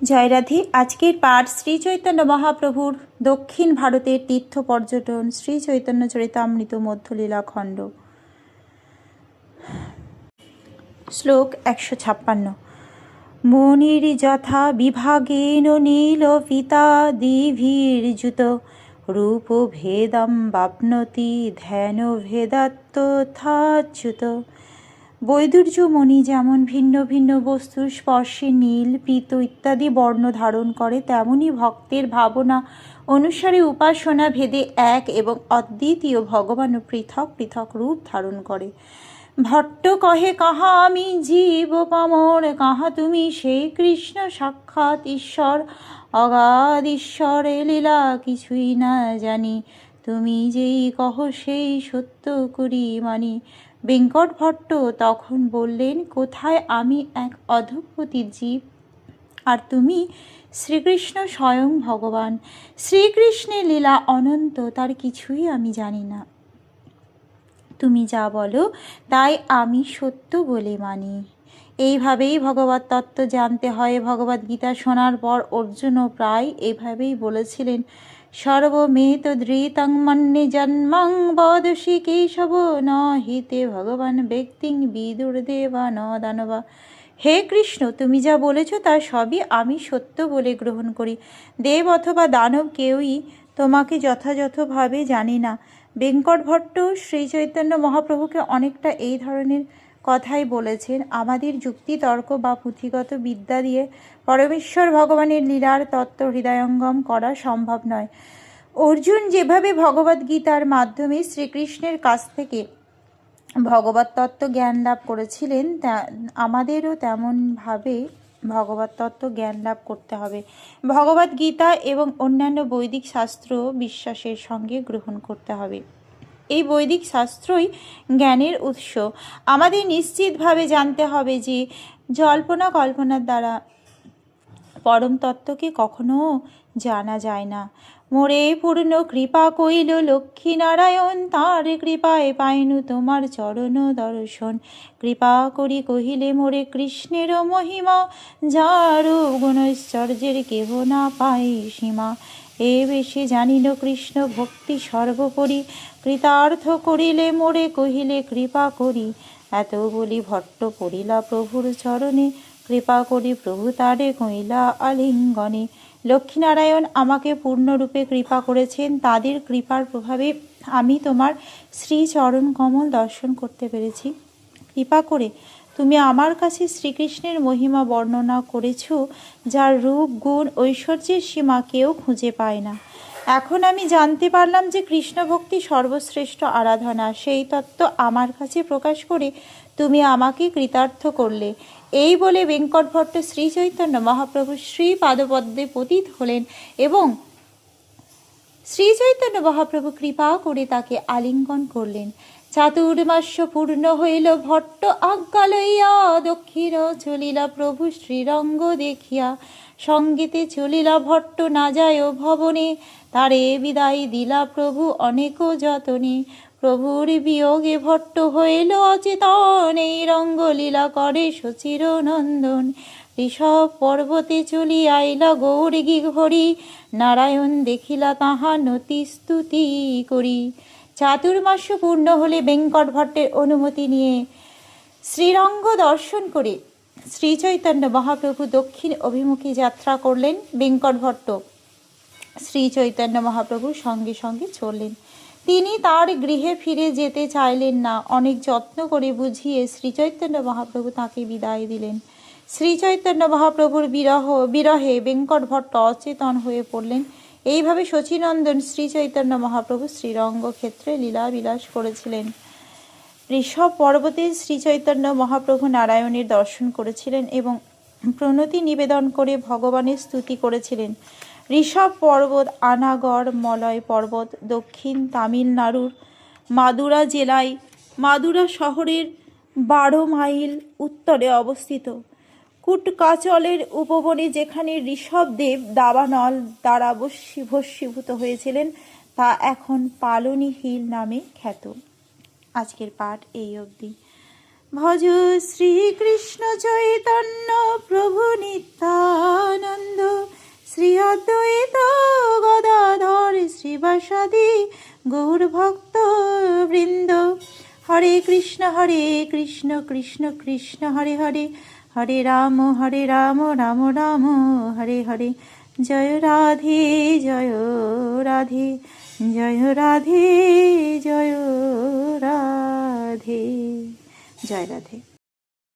জয় রাধে। আজকের পাঠ শ্রী চৈতন্য মহাপ্রভুর দক্ষিণ ভারতের তীর্থ পর্যটন, শ্রী চৈতন্য চরিতামৃত মধ্যলীলা খণ্ড। শ্লোক 156। মনির যথা বিভাগেন নীল পিতাদিভির্যুত রূপ ভেদম বাপ্নতি ধ্যান ভেদাত্মথাচ্যুত। বৈদুর্য মণি যেমন ভিন্ন ভিন্ন বস্তুর স্পর্শে নীল, পীত ইত্যাদি বর্ণ ধারণ করে, তেমনি ভক্তের ভাবনা অনুসারে উপাসনা ভেদে এক এবং অদ্বিতীয় ভগবানও পৃথক পৃথক রূপ ধারণ করে। ভট্ট কহে, কাহা আমি জীব পামর, কাহা তুমি সেই কৃষ্ণ সাক্ষাৎ ঈশ্বর। অগাধ ঈশ্বরে লীলা কিছুই না জানি, তুমি যেই কহ সেই সত্য করি মানি। বেঙ্কট ভট্ট তখন বললেন, কোথায় আমি এক অধঃপতির জীব, আর তুমি শ্রীকৃষ্ণ স্বয়ং ভগবান। শ্রীকৃষ্ণের লীলা অনন্ত, তার কিছুই আমি জানি না। তুমি যা বলো তাই আমি সত্য বলে মানি। এইভাবেই ভগবত তত্ত্ব জানতে হয়। ভগবদ্গীতা শোনার পর অর্জুনও প্রায় এভাবেই বলেছিলেন, সর্বমেতদ্ঋতং মন্যে জন্মং বদসি কেশব ন হিতে ভগবান ব্যক্তিং বিদুর্দেবা ন দানবা। হে কৃষ্ণ, তুমি যা বলেছ তা সবই আমি সত্য বলে গ্রহণ করি। দেব অথবা দানব কেউই তোমাকে যথাযথভাবে জানে না। বেঙ্কট ভট্ট শ্রীচৈতন্য মহাপ্রভুকে অনেকটা এই ধরনের কথাই বলেছেন। আমাদের যুক্তি তর্ক বা পুঁথিগত বিদ্যা দিয়ে পরমেশ্বর ভগবানের লীলার তত্ত্ব হৃদয়ঙ্গম করা সম্ভব নয়। অর্জুন যেভাবে ভগবদ্গীতার মাধ্যমে শ্রীকৃষ্ণের কাছ থেকে ভগবত তত্ত্ব জ্ঞান লাভ করেছিলেন, আমাদেরও তেমনভাবে ভগবত তত্ত্ব জ্ঞান লাভ করতে হবে। ভগবদ্গীতা এবং অন্যান্য বৈদিক শাস্ত্র বিশ্বাসের সঙ্গে গ্রহণ করতে হবে। এই বৈদিক শাস্ত্রই জ্ঞানের উৎস। আমাদের নিশ্চিতভাবে জানতে হবে যে জল্পনা কল্পনার দ্বারা পরম তত্ত্বকে কখনো জানা যায় না। মোরে পূর্ণ কৃপা কইল লক্ষ্মী নারায়ণ, তার কৃপায় পাইনু তোমার চরণ দর্শন। কৃপা করি কহিলে মোরে কৃষ্ণের মহিমা, যার গুণৈশ্বর্যের কেহ না পাই সীমা। এ বেশি জানিল কৃষ্ণ ভক্তি সর্বোপরি, কৃতার্থ করিলে মোরে কহিলে কৃপা করি। এত বলি ভট্ট পড়িলা প্রভুর চরণে, কৃপা করি প্রভু তারে কইলা আলিঙ্গনে। লক্ষ্মীনারায়ণ আমাকে পূর্ণরূপে কৃপা করেছেন, তাদের কৃপার প্রভাবে আমি তোমার শ্রীচরণ কমল দর্শন করতে পেরেছি। কৃপা করে তুমি আমার কাছে শ্রীকৃষ্ণের মহিমা বর্ণনা করেছ, যার রূপ গুণ ঐশ্বর্যের সীমা কেউ খুঁজে পায় না। এখন আমি জানতে পারলাম যে কৃষ্ণ ভক্তি সর্বশ্রেষ্ঠ আরাধনা। সেই তত্ত্ব আমার কাছে প্রকাশ করে তুমি আমাকে কৃতার্থ করলে। এই বলে বেঙ্কট ভট্ট শ্রীচৈতন্য মহাপ্রভু শ্রী পাদপদ্মে পতিত হলেন এবং শ্রীচৈতন্য মহাপ্রভু কৃপা করে তাকে আলিঙ্গন করলেন। চাতুর্মাস পূর্ণ হইল, ভট্ট আজ্ঞা লইয়া দক্ষিণ চলিলা প্রভু শ্রীরঙ্গ দেখিয়া। সঙ্গীতে চলিলা ভট্ট না যায় ভবনে, তারে বিদায় দিলা প্রভু অনেক যতনে। প্রভুর বিয়োগে ভট্ট হইল অচেতন, এই রঙ্গলীলা করে সচির নন্দন। ঋষভ পর্বতে চলি আইলা গৌরী ঘড়ি, নারায়ণ দেখিলা তাহা নতি স্তুতি করি। চাতুর্মাস পূর্ণ হলে বেঙ্কট ভট্টের অনুমতি নিয়ে শ্রীরঙ্গ দর্শন করে শ্রীচৈতন্য মহাপ্রভু দক্ষিণ অভিমুখী যাত্রা করলেন। বেঙ্কট ভট্ট শ্রীচৈতন্য মহাপ্রভুর সঙ্গে সঙ্গে চললেন। তিনি তার গৃহে ফিরে যেতে চাইলেন না। অনেক যত্ন করে বুঝিয়ে শ্রীচৈতন্য মহাপ্রভু তাকে বিদায় দিলেন। শ্রীচৈতন্য মহাপ্রভুর বিরহে বেঙ্কট ভট্ট অচেতন হয়ে পড়লেন। এইভাবে শচীনন্দন শ্রীচৈতন্য মহাপ্রভু শ্রীরঙ্গ ক্ষেত্রে লীলা বিলাস করেছিলেন। ঋষভ পর্বতে শ্রীচৈতন্য মহাপ্রভু নারায়ণের দর্শন করেছিলেন এবং প্রণতি নিবেদন করে ভগবানের স্তুতি করেছিলেন। ঋষভ পর্বত আনাগড় মলয় পর্বত দক্ষিণ তামিলনাড়ুর মাদুরা জেলায় মাদুরা শহরের 12 মাইল উত্তরে অবস্থিত। কুটকাচলের উপবনে যেখানে ঋষভদেব দাবানল দ্বারা ভস্মীভূত হয়েছিলেন, তা এখন পালনি হিল নামে খ্যাত। আজকের পাঠ এই অবধি। ভজ শ্রীকৃষ্ণ চৈতন্য প্রভু নিত্যানন্দ। অদ্বৈত গদাধর শ্রীবাসাদি গৌর ভক্ত বৃন্দ। হরে কৃষ্ণ কৃষ্ণ কৃষ্ণ হরে হরে, হরে রাম রাম রাম হরে হরে। জয় রাধে জয় রাধে, জয় রাধে জয় রাধে। জয় রাধে।